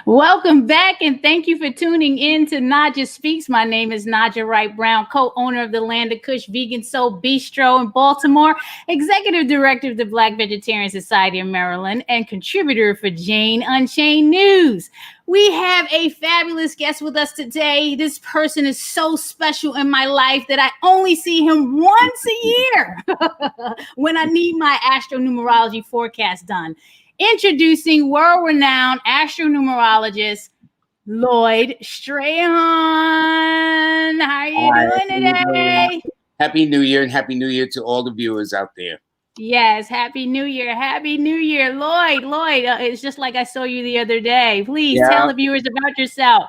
Welcome back, and thank you for tuning in to Naijha Speaks. My name is Naijha Wright-Brown, co-owner of the Land of Kush Vegan Soul Bistro in Baltimore, executive director of the Black Vegetarian Society of Maryland, and contributor for Jane Unchained News. We have a fabulous guest with us today. This person is so special in my life that I only see him once a year when I need my astro-numerology forecast done. Introducing world-renowned astro-numerologist Lloyd Strayhorn. How are you doing today? Happy New Year, and Happy New Year to all the viewers out there. Yes, Happy New Year. Happy New Year. Lloyd, it's just like I saw you the other day. Please tell the viewers about yourself.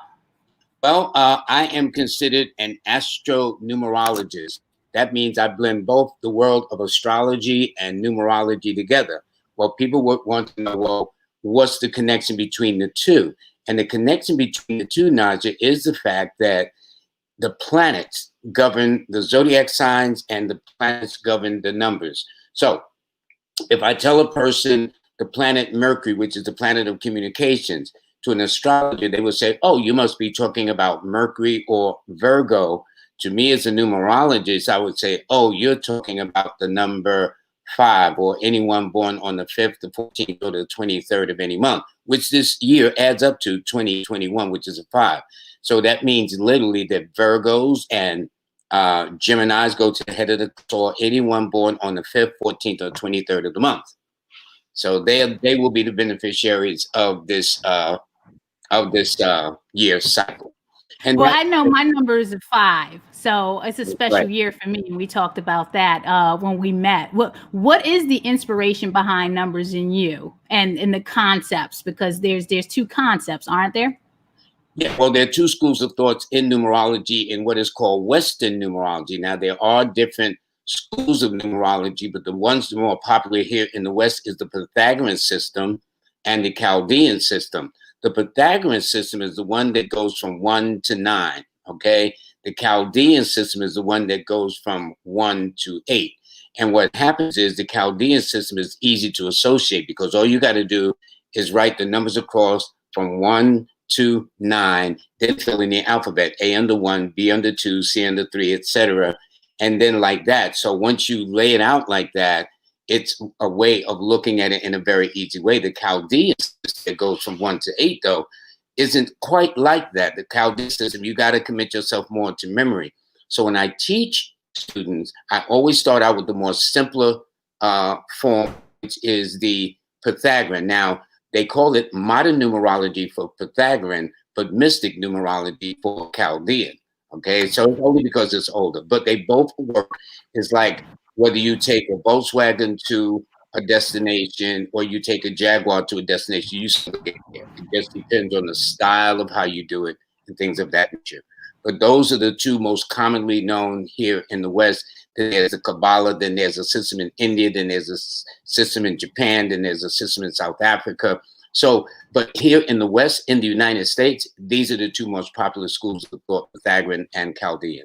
Well, I am considered an astro-numerologist. That means I blend both the world of astrology and numerology together. Well, people would want to know, well, what's the connection between the two? And the connection between the two, Naijha, is the fact that the planets govern the zodiac signs and the planets govern the numbers. So if I tell a person the planet Mercury, which is the planet of communications, to an astrologer, they would say, oh, you must be talking about Mercury or Virgo. To me, as a numerologist, I would say, oh, you're talking about the number 5, or anyone born on the 5th, the 14th, or the 23rd of any month, which this year adds up to 2021, which is a 5. So that means literally that Virgos and Geminis go to the head of the or anyone born on the 5th, 14th, or 23rd of the month. So they will be the beneficiaries of this year's cycle. And well, I know my number is a 5, so it's a special year for me. And we talked about that when we met. What is the inspiration behind numbers in you and in the concepts? Because there's 2 concepts, aren't there? Yeah, well, there are 2 schools of thoughts in numerology in what is called Western numerology. Now, there are different schools of numerology, but the ones that are more popular here in the West is the Pythagorean system and the Chaldean system. The Pythagorean system is the one that goes from 1 to 9, okay? The Chaldean system is the one that goes from 1 to 8. And what happens is the Chaldean system is easy to associate because all you got to do is write the numbers across from 1 to 9, then fill in the alphabet, A under 1, B under 2, C under 3, etc. And then like that. So once you lay it out like that, it's a way of looking at it in a very easy way. The Chaldean system that goes from 1 to 8, though, isn't quite like that. The Chaldean system, you got to commit yourself more to memory. So when I teach students, I always start out with the more simpler form, which is the Pythagorean. Now, they call it modern numerology for Pythagorean, but mystic numerology for Chaldean. Okay, so it's only because it's older, but they both work. It's like whether you take a Volkswagen to a destination or you take a Jaguar to a destination, you still get there. It just depends on the style of how you do it and things of that nature. But those are the 2 most commonly known here in the West. Then there's a Kabbalah, then there's a system in India, then there's a system in Japan, then there's a system in South Africa. So, but here in the West, in the United States, these are the 2 most popular schools of thought, Pythagorean and Chaldean.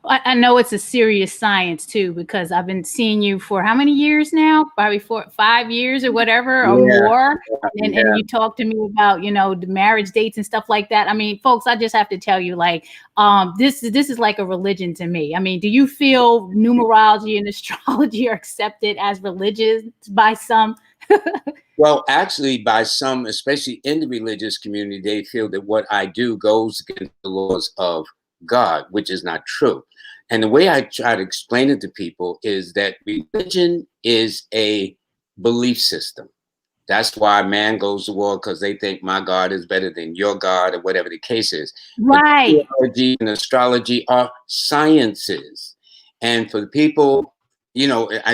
I know it's a serious science too, because I've been seeing you for how many years now? Probably 5 years or whatever, or more. And you talk to me about, the marriage dates and stuff like that. I mean, folks, I just have to tell you, like, this is like a religion to me. I mean, do you feel numerology and astrology are accepted as religious by some? Well, actually, by some, especially in the religious community, they feel that what I do goes against the laws of God, which is not true. And the way I try to explain it to people is that religion is a belief system. That's why man goes to war, because they think my God is better than your God, or whatever the case is. Right. Numerology and astrology are sciences. And for the people,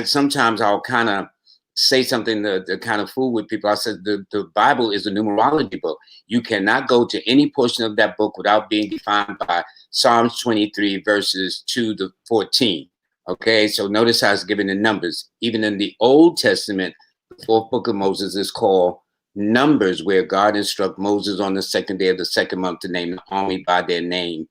sometimes I'll kind of say something to kind of fool with people. I said the Bible is a numerology book. You cannot go to any portion of that book without being defined by Psalms 23 verses 2 to 14. Okay, so notice how it's given the numbers. Even in the Old Testament, the 4th book of Moses is called Numbers, where God instructed Moses on the 2nd day of the 2nd month to name the army by their name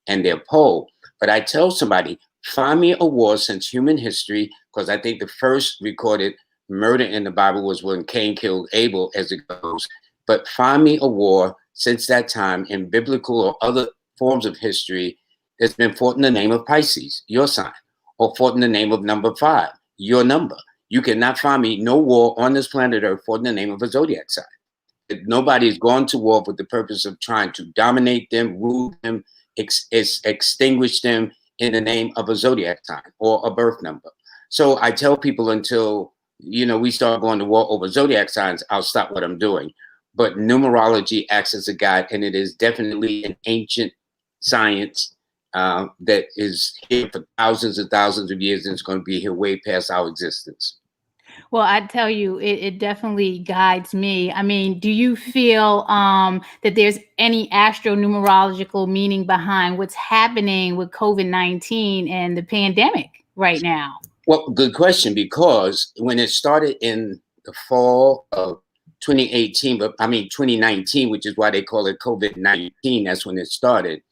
and their poll. But I tell somebody, find me a war since human history, because I think the first recorded murder in the Bible was when Cain killed Abel, as it goes. But find me a war since that time in biblical or other forms of history that's been fought in the name of Pisces, your sign, or fought in the name of number 5, your number. You cannot find me no war on this planet Earth fought in the name of a zodiac sign. Nobody's gone to war with the purpose of trying to dominate them, rule them, extinguish them in the name of a zodiac sign or a birth number. So I tell people until, we start going to war over zodiac signs, I'll stop what I'm doing. But numerology acts as a guide, and it is definitely an ancient science that is here for thousands and thousands of years, and it's going to be here way past our existence. Well, I tell you, it definitely guides me. I mean, do you feel that there's any astro-numerological meaning behind what's happening with COVID-19 and the pandemic right now? Well, good question, because when it started in the fall of 2019, which is why they call it COVID-19, that's when it started.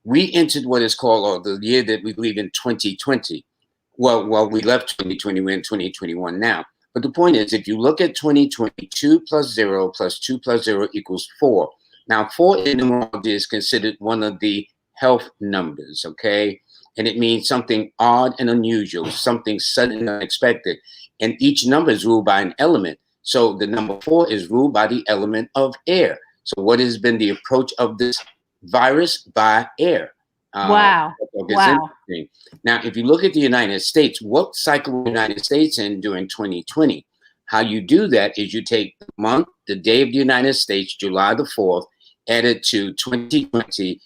We entered what is called, or the year that we believe in, 2020. Well, we left 2020, we're in 2021 now. But the point is, if you look at 2020, 2 plus 0 plus 2 plus 0 equals 4. Now, 4 in numerology is considered one of the health numbers, okay? And it means something odd and unusual, something sudden and unexpected. And each number is ruled by an element. So the number 4 is ruled by the element of air. So what has been the approach of this virus? By air. Wow. Wow. Now, if you look at the United States, what cycle were the United States in during 2020? How you do that is you take the month, the day of the United States, July the 4th, add it to 2020.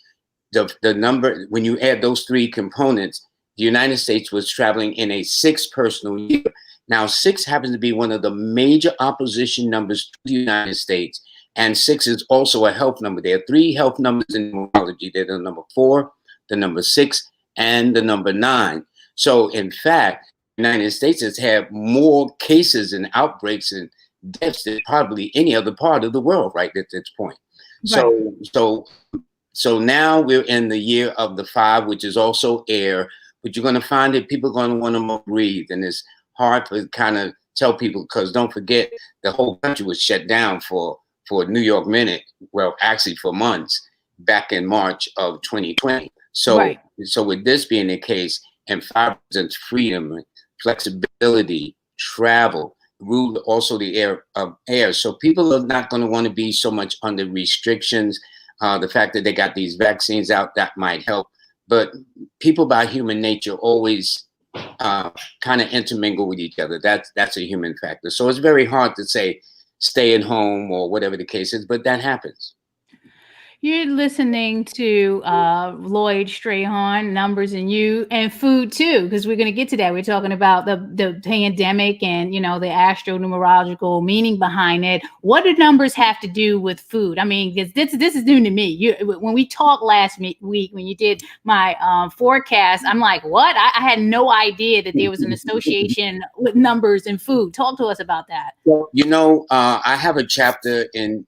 The number, when you add those 3 components, the United States was traveling in a 6 personal year. Now, 6 happens to be one of the major opposition numbers to the United States. And 6 is also a health number. There are 3 health numbers in numerology. They're the number 4, the number 6, and the number 9. So, in fact, the United States has had more cases and outbreaks and deaths than probably any other part of the world right at this point. Right. So now we're in the year of the 5, which is also air. But you're going to find that people are going to want to breathe, and it's hard to kind of tell people, because don't forget, the whole country was shut down for New York minute, well, actually for months, back in March of 2020. So, right. So with this being the case, and 5 represents freedom, flexibility, travel, rule also the air. So people are not going to want to be so much under restrictions. The fact that they got these vaccines out, that might help. But people by human nature always kind of intermingle with each other. That's a human factor. So it's very hard to say stay at home or whatever the case is, but that happens. You're listening to Lloyd Strayhorn, Numbers and You, and food too, because we're going to get to that. We're talking about the pandemic and, the astro-numerological meaning behind it. What do numbers have to do with food? I mean, because this is new to me. When we talked last week, when you did my forecast, I'm like, what? I had no idea that there was an association with numbers and food. Talk to us about that. Well, I have a chapter in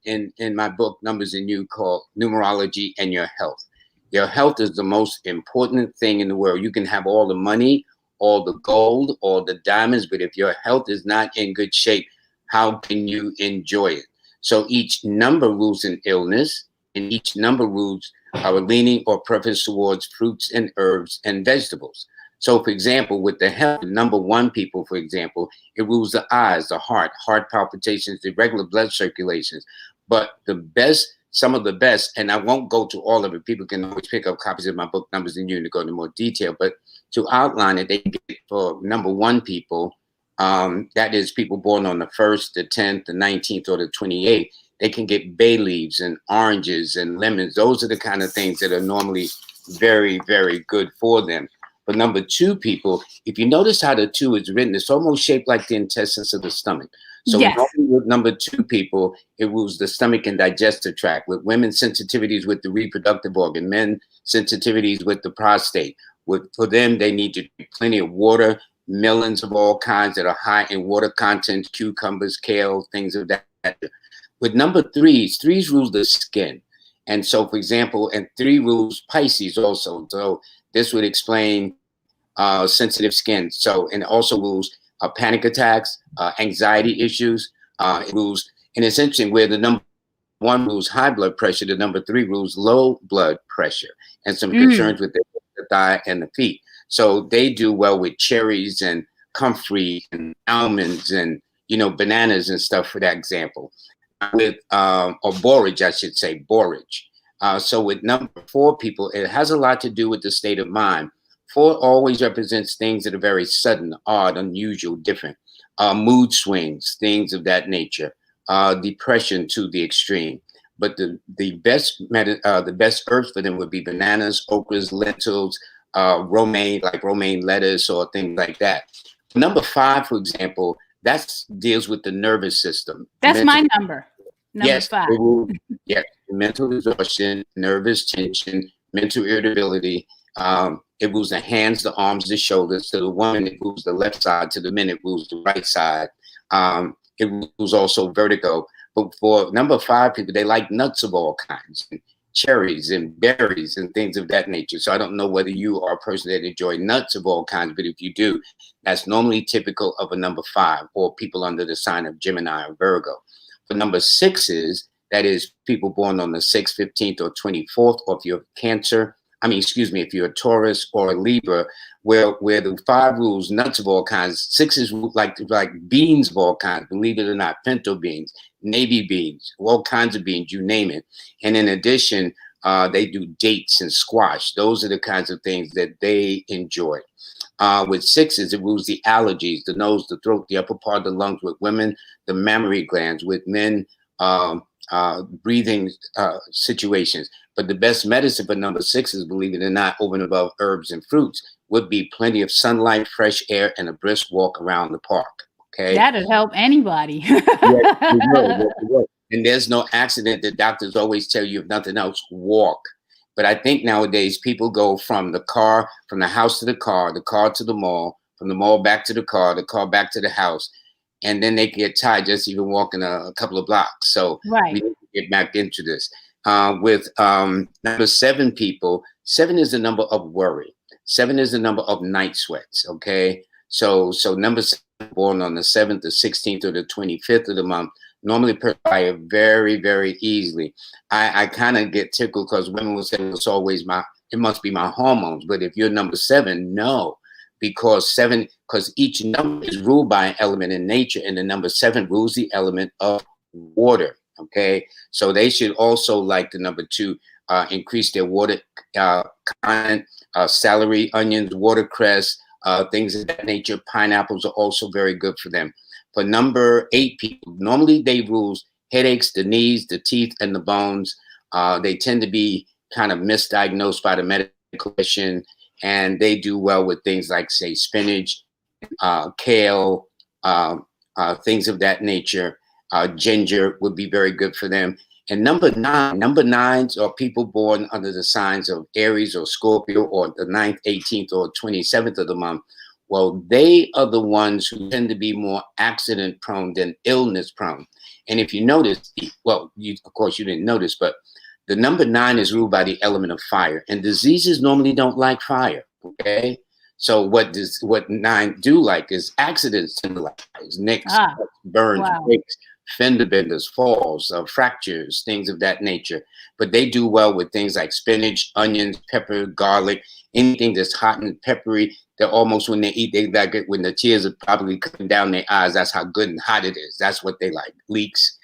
my book, Numbers and You, called Numerology and Your Health. Your health is the most important thing in the world. You can have all the money, all the gold, all the diamonds, but if your health is not in good shape, how can you enjoy it? So each number rules an illness, and each number rules our leaning or preference towards fruits and herbs and vegetables. So, for example, with the health, number 1 people, for example, it rules the eyes, the heart palpitations, the regular blood circulations. But some of the best, and I won't go to all of it. People can always pick up copies of my book, Numbers and You, to go into more detail. But to outline it, they get for number 1 people, that is people born on the 1st, the 10th, the 19th, or the 28th. They can get bay leaves and oranges and lemons. Those are the kind of things that are normally very, very good for them. But number 2 people, if you notice how the 2 is written, it's almost shaped like the intestines of the stomach. So yes. With number 2 people, it rules the stomach and digestive tract. With women, sensitivities with the reproductive organ. Men, sensitivities with the prostate. For them, they need to drink plenty of water, melons of all kinds that are high in water content, cucumbers, kale, things of that nature. With number 3s rules the skin. And so, for example, and 3 rules Pisces also. So this would explain sensitive skin. So, and it also rules panic attacks, anxiety issues. It rules, and it's interesting where the number 1 rules high blood pressure. The number 3 rules low blood pressure, and some concerns with the thigh and the feet. So they do well with cherries and comfrey and almonds and, bananas and stuff, for that example. With or borage, I should say, borage. So with number 4 people, it has a lot to do with the state of mind. 4 always represents things that are very sudden, odd, unusual, different. Mood swings, things of that nature. Depression to the extreme. But the best herbs for them would be bananas, okras, lentils, romaine, like romaine lettuce or things like that. Number 5, for example, that deals with the nervous system. That's my number. Number 5. Yes, mental exhaustion, nervous tension, mental irritability. It moves the hands, the arms, the shoulders. To the woman, it moves the left side. To the men, it moves the right side. It moves also vertigo. But for number 5 people, they like nuts of all kinds, and cherries and berries and things of that nature. So I don't know whether you are a person that enjoy nuts of all kinds, but if you do, that's normally typical of a number 5 or people under the sign of Gemini or Virgo. For number 6s, that is people born on the 6th, 15th, or 24th, or if you're Cancer, if you're a Taurus or a Libra, where the 5 rules, nuts of all kinds, 6s like beans of all kinds, believe it or not, pinto beans, navy beans, all kinds of beans, you name it. And in addition, they do dates and squash. Those are the kinds of things that they enjoy. With 6s, it rules the allergies, the nose, the throat, the upper part of the lungs. With women, the mammary glands. With men, breathing situations. But the best medicine for number 6s, believe it or not, over and above herbs and fruits, would be plenty of sunlight, fresh air, and a brisk walk around the park. Okay, that'll help anybody. Yes, it will. And there's no accident. The doctors always tell you, if nothing else, walk. But I think nowadays people go from the house to the car to the mall, from the mall back to the car back to the house, and then they get tired just even walking a couple of blocks. So we need to get back into this. With number 7 people, 7 is the number of worry. 7 is the number of night sweats. Okay, so number 7, born on the 7th, the 16th, or the 25th of the month, normally perspire very, very easily. I kind of get tickled because women will say it must be my hormones. But if you're number 7, no, because each number is ruled by an element in nature, and the number 7 rules the element of water. Okay, so they should also, like the number 2, increase their water content, celery, onions, watercress, things of that nature. Pineapples are also very good for them. For number 8 people, normally they rule headaches, the knees, the teeth, and the bones. They tend to be kind of misdiagnosed by the medical profession, and they do well with things like, say, spinach, kale, things of that nature. Ginger would be very good for them. And number 9s are people born under the signs of Aries or Scorpio, or the 9th, 18th, or 27th of the month. Well, they are the ones who tend to be more accident prone than illness prone. And if you notice, of course you didn't notice, but the number 9 is ruled by the element of fire, and diseases normally don't like fire. Okay, so what 9 do like is accidents, symbolize nicks, burns, breaks, fender benders, falls, fractures, things of that nature. But they do well with things like spinach, onions, pepper, garlic, anything that's hot and peppery. They're almost, when they eat, they like it when the tears are probably coming down their eyes. That's how good and hot it is. That's what they like. Leeks,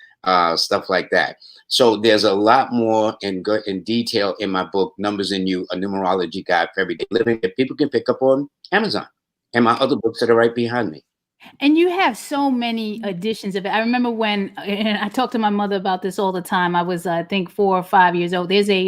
stuff like that. So there's a lot more in detail in my book, Numbers in You, a numerology guide for everyday living, that people can pick up on Amazon, and my other books that are right behind me. And you have so many editions of it. I remember and I talk to my mother about this all the time. I was, I think, 4 or 5 years old. There's a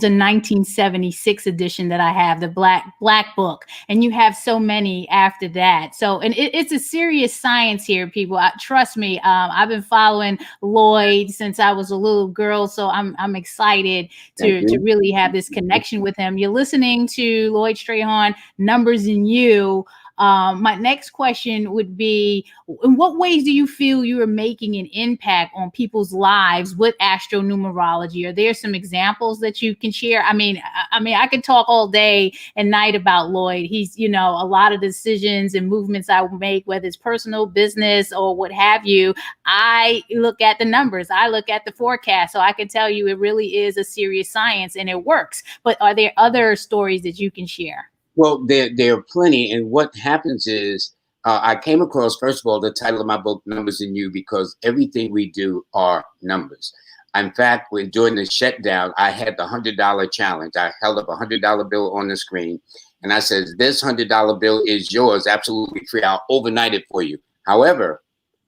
1976 edition that I have, the black book, and you have so many after that. So, and it's a serious science here, people. Trust me. I've been following Lloyd since I was a little girl, so I'm excited to really have this connection with him. You're listening to Lloyd Strayhorn, Numbers in You. My next question would be, in what ways do you feel you are making an impact on people's lives with astro-numerology? Are there some examples that you can share? I mean, I could talk all day and night about Lloyd. He's, you know, a lot of decisions and movements I make, whether it's personal, business, or what have you, I look at the numbers, I look at the forecast, so I can tell you it really is a serious science and it works. But are there other stories that you can share? Well, there are plenty. And what happens is, I came across, first of all, the title of my book, Numbers in You, because everything we do are numbers. In fact, during the shutdown, I had the $100 challenge. I held up a $100 bill on the screen, and I said, this $100 bill is yours, absolutely free. I'll overnight it for you. However,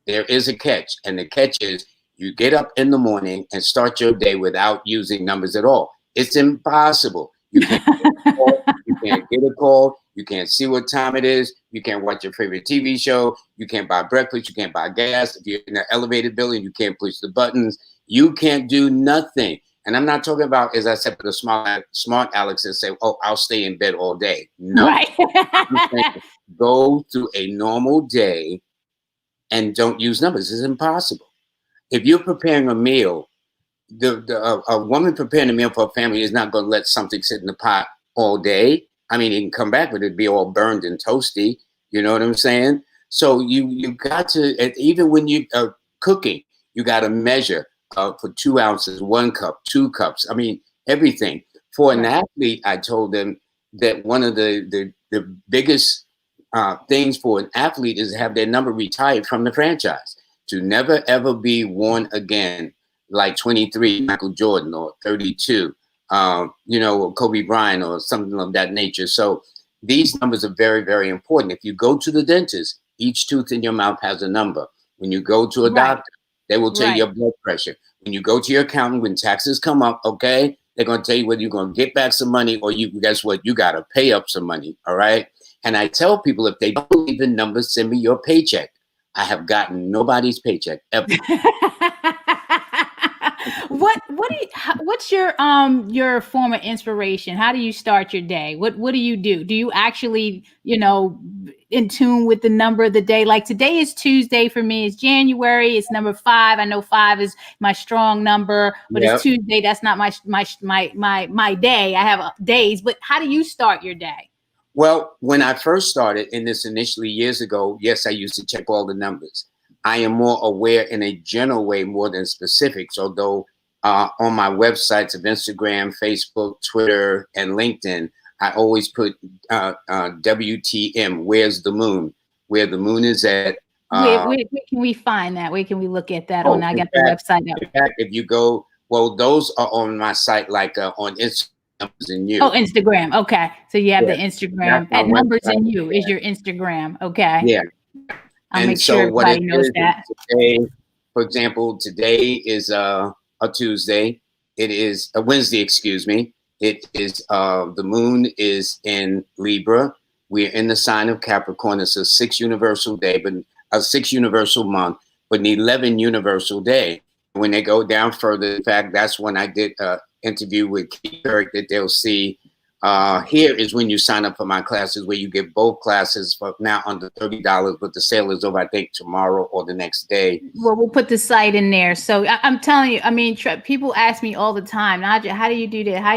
there is a catch, and the catch is you get up in the morning and start your day without using numbers at all. It's impossible. You can't get a call. You can't see what time it is. You can't watch your favorite TV show. You can't buy breakfast. You can't buy gas. If you're in an elevated building, you can't push the buttons. You can't do nothing. And I'm not talking about, as I said, for the smart Alex that say, oh, I'll stay in bed all day. No. Right. I'm saying, go through a normal day and don't use numbers. It's impossible. If you're preparing a meal, a woman preparing a meal for a family is not going to let something sit in the pot all day. I mean, it can come back, but it'd be all burned and toasty. You know what I'm saying? So you got to, even when you are cooking, you got to measure for 2 ounces, 1 cup, 2 cups. I mean, everything. For an athlete, I told them that one of the biggest things for an athlete is to have their number retired from the franchise, to never, ever be worn again, like 23, Michael Jordan, or 32, you know, Kobe Bryant, or something of that nature. So these numbers are very, very important. If you go to the dentist, each tooth in your mouth has a number. When you go to a doctor, they will tell you your blood pressure. When you go to your accountant, when taxes come up, okay, they're going to tell you whether you're going to get back some money, or guess what? You got to pay up some money. All right. And I tell people, if they don't believe in numbers, send me your paycheck. I have gotten nobody's paycheck ever. What's your form of inspiration? How do you start your day? What do you do? Do you actually, you know, in tune with the number of the day? Like today is Tuesday for me. It's January. It's number 5. I know 5 is my strong number, but it's Tuesday. That's not my day. I have days. But how do you start your day? Well, when I first started in this initially years ago, yes, I used to check all the numbers. I am more aware in a general way more than specifics, although on my websites of Instagram, Facebook, Twitter, and LinkedIn, I always put WTM, where's the moon, where the moon is at. Where can we find that? Where can we look at that? I got the website up. In fact, if you go, well, those are on my site, like on Instagram. In you. Oh, Instagram. Okay. So you have the Instagram. At Numbers in You is your Instagram. Okay. Yeah. I'll make sure everybody knows that. Today, for example, today is a Tuesday. It is a Wednesday, excuse me. It is the moon is in Libra. We're in the sign of Capricorn. It's a 6 universal day, but a 6 universal month, but an 11 universal day. When they go down further, in fact, that's when I did interview with Keith Eric, that they'll see here is when you sign up for my classes, where you get both classes for now under $30, but the sale is over, I think, tomorrow or the next day. Well, we'll put the site in there. So I'm telling you, I mean, people ask me all the time, Naijha, how do you do that? How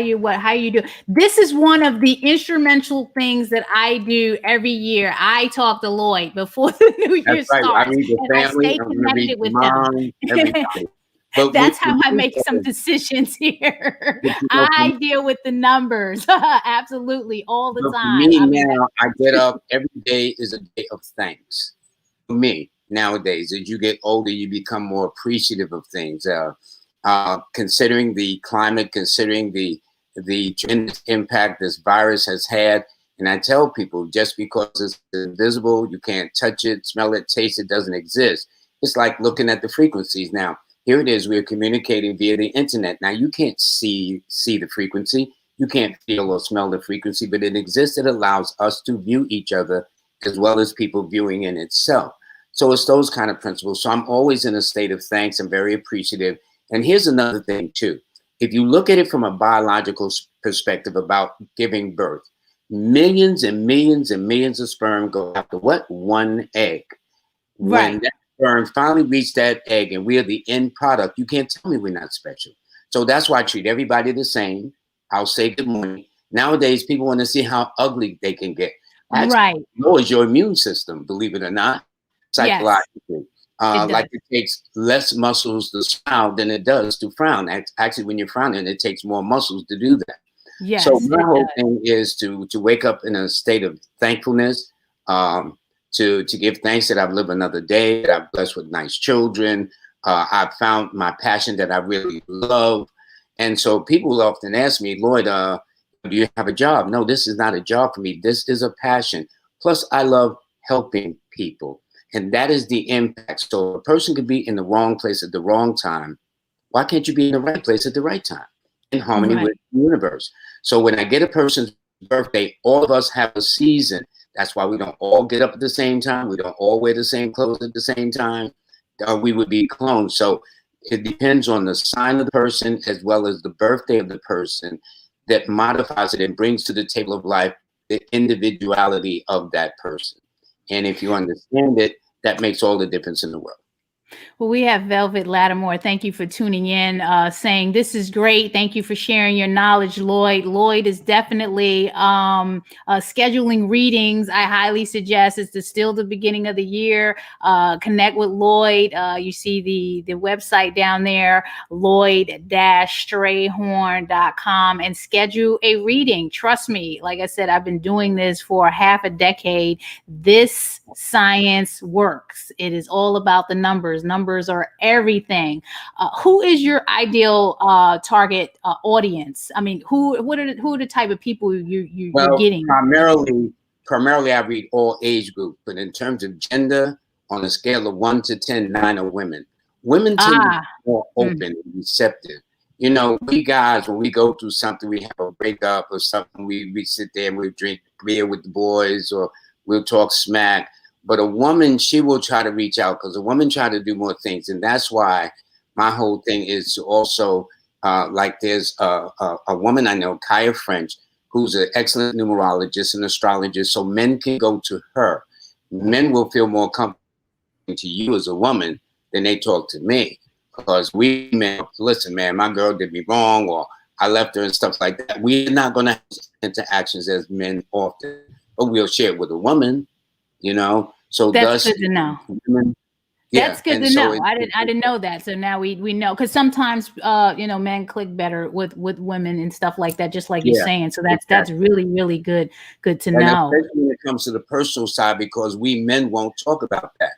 you do? This is one of the instrumental things that I do every year. I talk to Lloyd before the new year starts. I read the family, I stay connected with them. Everybody. But that's how I make some decisions here. I deal with the numbers absolutely all the time. For me now, I get up every day is a day of thanks. For me nowadays, as you get older, you become more appreciative of things. Considering the climate, considering the tremendous impact this virus has had. And I tell people, just because it's invisible, you can't touch it, smell it, taste it, doesn't exist. It's like looking at the frequencies now. Here it is, we're communicating via the internet. Now you can't see the frequency, you can't feel or smell the frequency, but it exists. It allows us to view each other as well as people viewing in itself. So it's those kind of principles. So I'm always in a state of thanks. I'm very appreciative. And here's another thing too. If you look at it from a biological perspective about giving birth, millions and millions and millions of sperm go after what? One egg. Right. When that sperm finally reached that egg and we are the end product, you can't tell me we're not special. So that's why I treat everybody the same. I'll say good morning. Nowadays, people want to see how ugly they can get. Actually, Right. lowers your immune system, believe it or not, psychologically. Like it takes less muscles to smile than it does to frown. Actually, when you're frowning, it takes more muscles to do that. Yes. So my whole thing is to wake up in a state of thankfulness, to give thanks that I've lived another day, that I'm blessed with nice children. I've found my passion that I really love. And so people often ask me, Lloyd, do you have a job? No, this is not a job for me. This is a passion. Plus, I love helping people. And that is the impact. So a person could be in the wrong place at the wrong time. Why can't you be in the right place at the right time? In harmony with the universe. So when I get a person's birthday, all of us have a season. That's why we don't all get up at the same time. We don't all wear the same clothes at the same time. We would be clones. So it depends on the sign of the person as well as the birthday of the person that modifies it and brings to the table of life the individuality of that person. And if you understand it, that makes all the difference in the world. Well, we have Velvet Lattimore. Thank you for tuning in, saying this is great. Thank you for sharing your knowledge, Lloyd. Lloyd is definitely scheduling readings. I highly suggest it's still the beginning of the year. Connect with Lloyd. You see the website down there, Lloyd-Strayhorn.com, and schedule a reading. Trust me, like I said, I've been doing this for half a decade. This science works. It is all about the numbers. Numbers are everything. Who is your ideal target audience? I mean, who are the type of people you're getting? Primarily, I read all age groups, but in terms of gender, on a scale of 1 to 10, 9 are women. Women tend to be more open and receptive. You know, we guys, when we go through something, we have a breakup or something, we sit there and we drink beer with the boys or we'll talk smack. But a woman, she will try to reach out because a woman try to do more things. And that's why my whole thing is to also, like there's a woman I know, Kaya French, who's an excellent numerologist and astrologist. So men can go to her. Men will feel more comfortable to you as a woman than they talk to me. Because we men, listen, man, my girl did me wrong or I left her and stuff like that. We're not going to have interactions as men often, but we'll share it with a woman. You know, so that's good to know. That's good to know. I didn't know that. So now we know, because sometimes you know, men click better with women and stuff like that, just like you're saying. So that's really, really good to know. Especially when it comes to the personal side, because we men won't talk about that.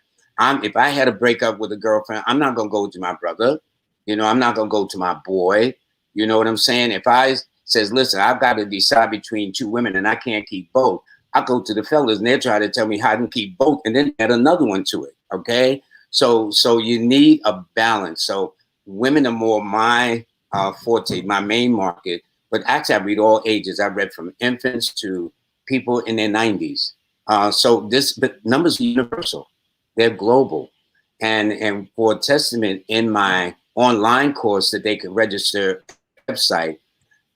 If I had a breakup with a girlfriend, I'm not gonna go to my brother. You know, I'm not gonna go to my boy. You know what I'm saying? If I says, listen, I've got to decide between two women and I can't keep both, I go to the fellas and they're trying to tell me how I can keep both and then add another one to it. Okay. So you need a balance. So women are more my forte, my main market, but actually I read all ages. I read from infants to people in their 90s. But numbers are universal. They're global. And for a testament, in my online course that they can register website,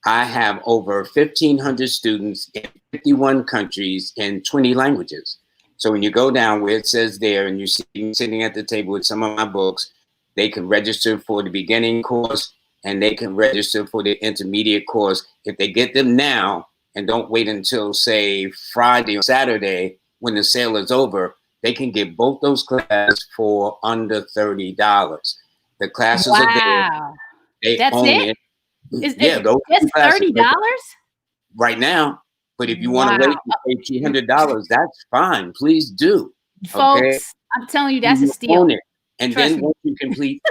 I have over 1,500 students in 51 countries in 20 languages. So when you go down where it says there and you see me sitting at the table with some of my books, they can register for the beginning course and they can register for the intermediate course. If they get them now and don't wait until, say, Friday or Saturday when the sale is over, they can get both those classes for under $30. The classes are there. That's own it? That's $30 right now. But if you want to wait and pay $200, that's fine. Please do, folks. Okay? I'm telling you, that's a steal. And Trust then me. Once you complete,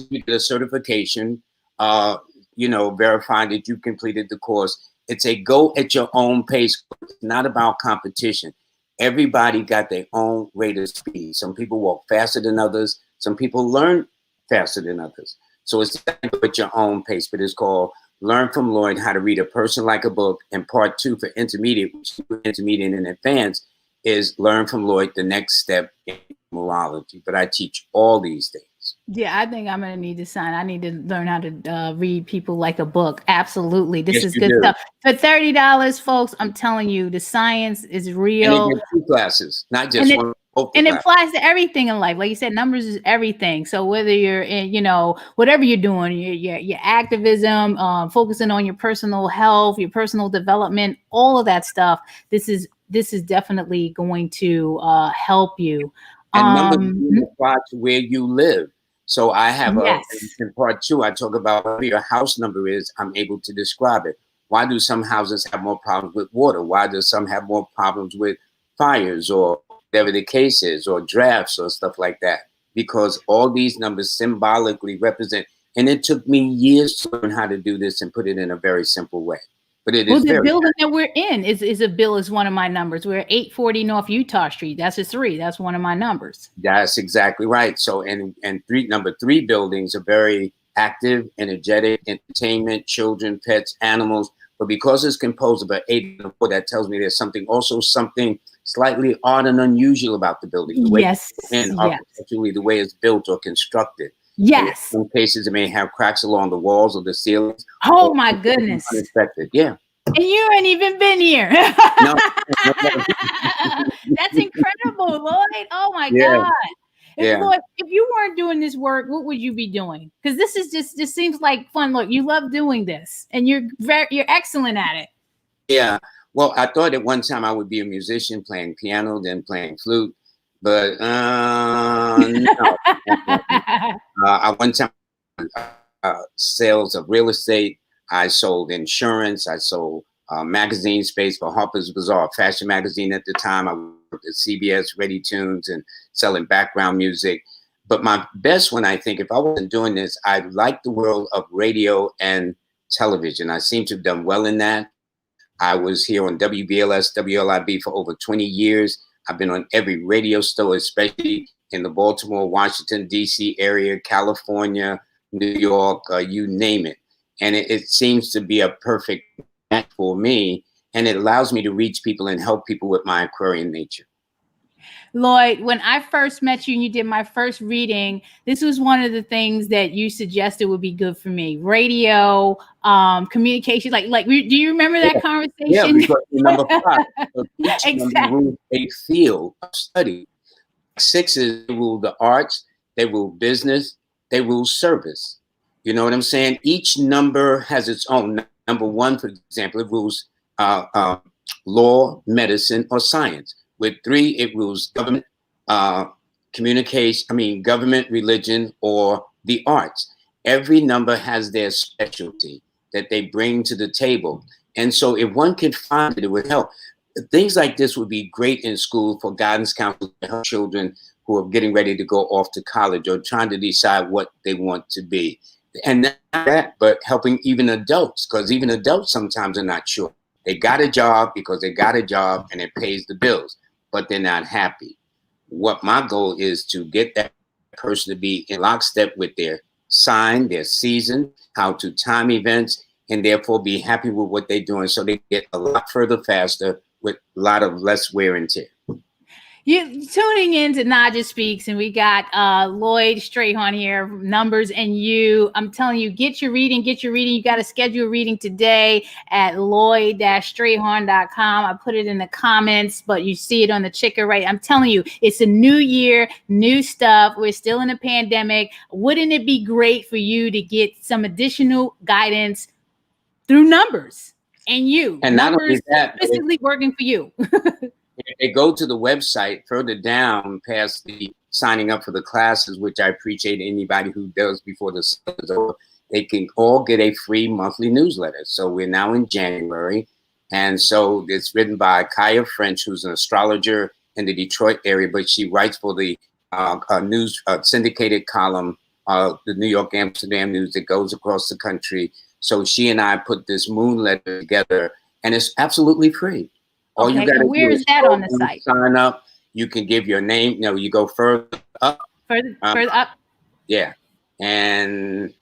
you get a certification. You know, verifying that you completed the course. It's a go at your own pace. It's not about competition. Everybody got their own rate of speed. Some people walk faster than others. Some people learn faster than others. So it's at your own pace, but it's called Learn from Lloyd How to Read a Person Like a Book. And part 2 for intermediate, which is intermediate and advanced, is Learn from Lloyd, the next step in numerology. But I teach all these things. Yeah, I think I'm gonna need to sign. I need to learn how to read people like a book. Absolutely, this Yes, is you good do. stuff. For $30, folks, I'm telling you, the science is And they real, get 2 classes, not and just it one, both the and it classes. applies to everything in life. Like you said, numbers is everything. So whether you're in, whatever you're doing, your activism, focusing on your personal health, your personal development, all of that stuff. This is definitely going to help you. And numbers Hmm? even apply to where you live. So I have Yes. in part 2, I talk about whatever your house number is, I'm able to describe it. Why do some houses have more problems with water? Why do some have more problems with fires or whatever the case is, or drafts or stuff like that? Because all these numbers symbolically represent, and it took me years to learn how to do this and put it in a very simple way. But it Well, is the very, building that we're in is one of my numbers. We're at 840 North Utah Street. That's a 3. That's one of my numbers. that's exactly right. So, and number 3 buildings are very active, energetic, entertainment, children, pets, animals. But because it's composed of an 8 and a 4, that tells me there's something slightly odd and unusual about the building. The way Yes. and Yes. architecturally, the way it's built or constructed. And in Yes. some cases, it may have cracks along the walls or the ceilings. Oh Or my goodness. unexpected. Yeah. And you ain't even been here. No. That's incredible, Lloyd. Oh my Yeah. God. Yeah. Lloyd, if you weren't doing this work, what would you be doing? Because this is just seems like fun. Look, you love doing this and you're excellent at it. Yeah. Well, I thought at one time I would be a musician playing piano, then playing flute, but no. I one time sales of real estate. I sold insurance. I sold magazine space for Harper's Bazaar, fashion magazine at the time. I worked at CBS, Ready Tunes, and selling background music. But my best one, I think, if I wasn't doing this, I like the world of radio and television. I seem to have done well in that. I was here on WBLS, WLIB for over 20 years. I've been on every radio show, especially in the Baltimore, Washington, D.C. area, California, New York, you name it. And it seems to be a perfect match for me. And it allows me to reach people and help people with my Aquarian nature. Lloyd, when I first met you and you did my first reading, this was one of the things that you suggested would be good for me. Radio, communication. Do you remember that conversation? Yeah, because number 5, so each Exactly. number rules a field of study. 6s rule the arts, they rule business, they rule service. You know what I'm saying? Each number has its own. Number 1, for example, it rules law, medicine, or science. With 3, it rules government, government, religion, or the arts. Every number has their specialty that they bring to the table. And so if one could find it, it would help. Things like this would be great in school for guidance counselors to help children who are getting ready to go off to college or trying to decide what they want to be. And not that, but helping even adults, because even adults sometimes are not sure. They got a job because they got a job and it pays the bills, but they're not happy. What my goal is to get that person to be in lockstep with their sign, their season, how to time events, and therefore be happy with what they're doing so they get a lot further faster with a lot of less wear and tear. You tuning in to Naijha Speaks, and we got Lloyd Strayhorn here, Numbers and You. I'm telling you, get your reading. You got to schedule a reading today at lloyd-strayhorn.com. I put it in the comments, but you see it on the ticker, right? I'm telling you, it's a new year, new stuff. We're still in a pandemic. Wouldn't it be great for you to get some additional guidance through numbers and you? And not only that, specifically working for you. If they go to the website further down past the signing up for the classes, which I appreciate anybody who does before the summer is over, they can all get a free monthly newsletter. So we're now in January. And so it's written by Kaya French, who's an astrologer in the Detroit area, but she writes for the news syndicated column, the New York Amsterdam News that goes across the country. So she and I put this moon letter together, and it's absolutely free. All you got to do is that on the site? Sign up. You can give your name. No, you go further up. Further up. Yeah, and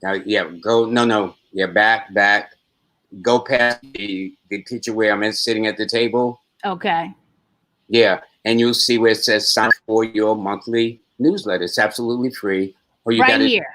go. No. Yeah, back. Go past the picture where I'm sitting at the table. Okay. Yeah, and you'll see where it says sign up for your monthly newsletter. It's absolutely free. Or you right got it? here.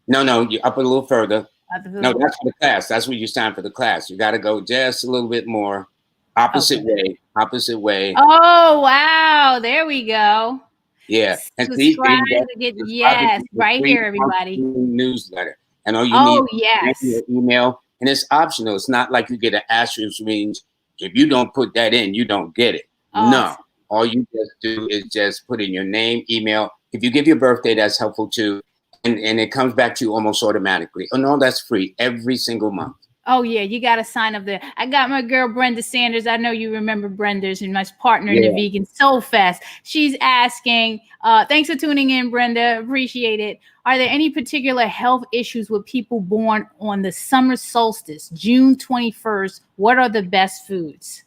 No, you up a little further. No, Little... that's for the class. That's where you sign for the class. You got to go just a little bit more. Opposite way. Opposite way. Oh, wow. There we go. Yeah. And Subscribe to get, yes, right here, everybody. Newsletter. And all you need is your email. And it's optional. It's not like you get an asterisk, means if you don't put that in, you don't get it. No. All you just do is just put in your name, email. If you give your birthday, that's helpful too. And it comes back to you almost automatically. Oh, no, that's free every single month. Oh, yeah, you got to sign up there. I got my girl, Brenda Sanders. I know you remember Brenda's and my partner in the Vegan Soul Fest. She's asking, thanks for tuning in, Brenda. Appreciate it. Are there any particular health issues with people born on the summer solstice, June 21st? What are the best foods?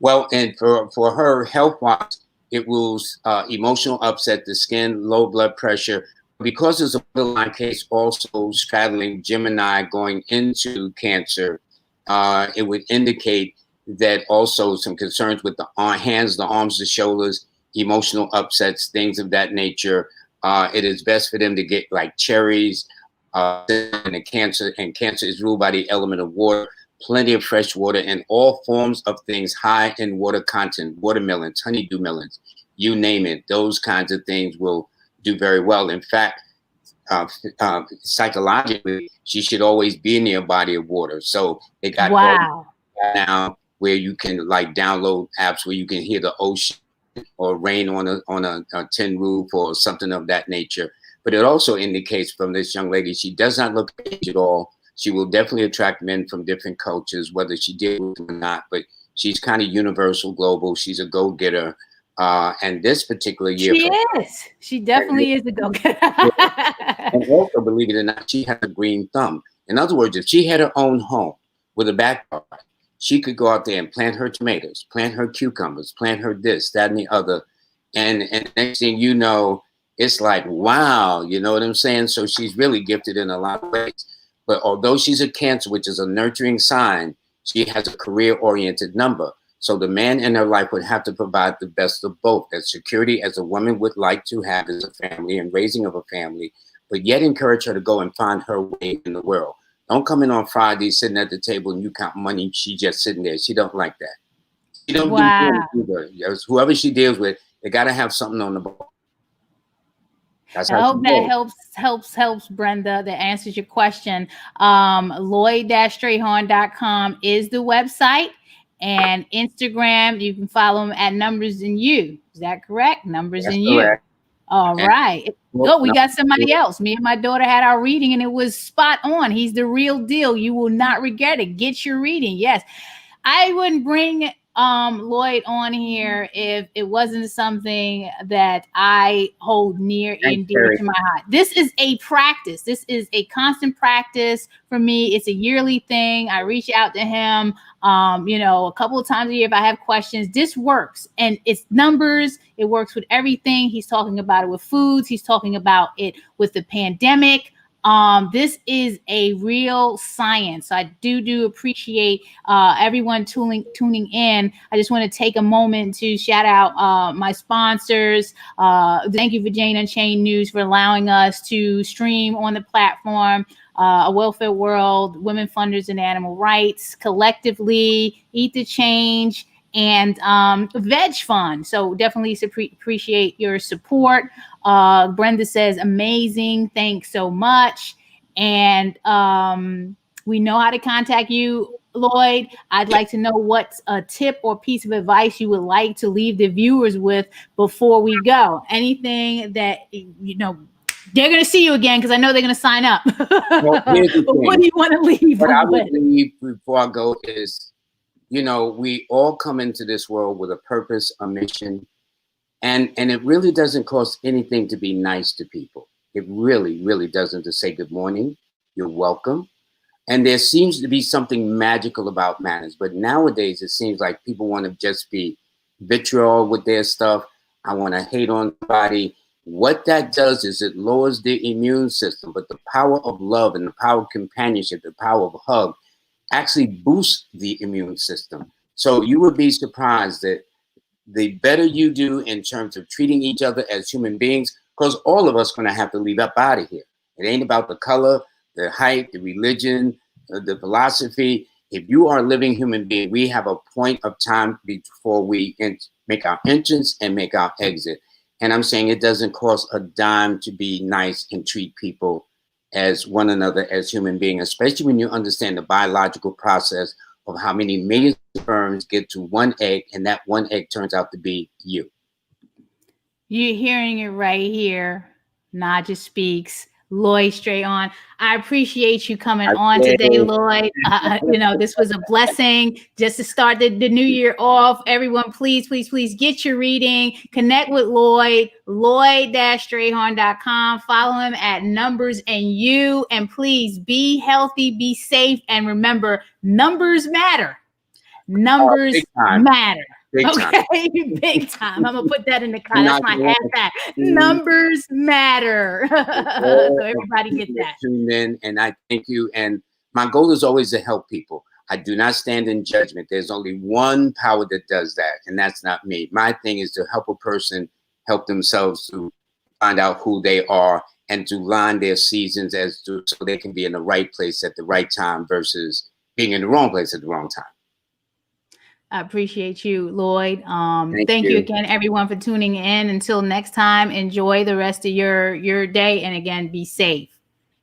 Well, and for her health-wise, it will emotional upset, the skin, low blood pressure. Because there's a borderline case also straddling Gemini going into Cancer, it would indicate that also some concerns with the hands, the arms, the shoulders, emotional upsets, things of that nature. It is best for them to get like cherries, and Cancer is ruled by the element of water, plenty of fresh water, and all forms of things high in water content, watermelons, honeydew melons, you name it. Those kinds of things will do very well. In fact, psychologically, she should always be near a body of water. So they got now where you can like download apps where you can hear the ocean or rain on a tin roof or something of that nature. But it also indicates from this young lady, she does not look age at all. She will definitely attract men from different cultures, whether she did or not. But she's kind of universal, global. She's a go-getter. And this particular year, she definitely is a go-getter. And also, believe it or not, she has a green thumb. In other words, if she had her own home with a backyard, she could go out there and plant her tomatoes, plant her cucumbers, plant her this, that, and the other. And next thing you know, it's like, wow, you know what I'm saying? So she's really gifted in a lot of ways. But although she's a Cancer, which is a nurturing sign, she has a career-oriented number. So the man in her life would have to provide the best of both, that security as a woman would like to have as a family and raising of a family, but yet encourage her to go and find her way in the world. Don't come in on Friday sitting at the table and you count money. She just sitting there. She don't like that. She don't do either. Whoever she deals with, they got to have something on the board. I hope that helps, Brenda. That answers your question. Lloyd-Strayhorn.com is the website. And Instagram, you can follow him at Numbers in You. Is that correct? Numbers in You. All right. Oh, we got somebody else. Me and my daughter had our reading and it was spot on. He's the real deal. You will not regret it. Get your reading. Yes. I wouldn't bring Lloyd on here if it wasn't something that I hold near and dear to my heart. This is a practice. This is a constant practice for me. It's a yearly thing. I reach out to him, a couple of times a year if I have questions. This works, and it's numbers. It works with everything. He's talking about it with foods. He's talking about it with the pandemic. This is a real science. So I do appreciate everyone tuning in. I just want to take a moment to shout out my sponsors. Thank you for Jane Unchained News for allowing us to stream on the platform. A Welfare World, Women Funders and Animal Rights, Collectively, Eat the Change, and Veg Fund. So definitely appreciate your support. Brenda says, amazing. Thanks so much. And we know how to contact you, Lloyd. I'd like to know what's a tip or piece of advice you would like to leave the viewers with before we go. Anything that, they're going to see you again because I know they're going to sign up. Well, what do you want to leave? What I would leave before I go is, we all come into this world with a purpose, a mission, and it really doesn't cost anything to be nice to people. It really, really doesn't, to say good morning, you're welcome. And there seems to be something magical about manners, but nowadays it seems like people want to just be vitriol with their stuff. I want to hate on somebody. What that does is it lowers the immune system, but the power of love and the power of companionship, the power of a hug, actually boosts the immune system. So you would be surprised that the better you do in terms of treating each other as human beings, because all of us going to have to leave up out of here. It ain't about the color, the height, the religion, the philosophy. If you are a living human being, we have a point of time before we make our entrance and make our exit. And I'm saying it doesn't cost a dime to be nice and treat people as one another, as human beings, especially when you understand the biological process of how many millions of sperms get to one egg, and that one egg turns out to be you. You're hearing it right here. Naijha Speaks, Lloyd Strayhorn. I appreciate you coming on today, Lloyd. You know, this was a blessing just to start the new year off. Everyone, please, please, please get your reading. Connect with Lloyd, Lloyd-Strayhorn.com. Follow him at Numbers and You. And please be healthy, be safe. And remember, numbers matter. Numbers matter. Big time. Big time. I'm gonna put that in the comments. That's my hashtag. Numbers matter. So everybody get that. Tune in, and I thank you. And my goal is always to help people. I do not stand in judgment. There's only one power that does that, and that's not me. My thing is to help a person help themselves to find out who they are and to line their seasons so they can be in the right place at the right time versus being in the wrong place at the wrong time. I appreciate you, Lloyd. Thank you again, everyone, for tuning in. Until next time, enjoy the rest of your day. And again, be safe.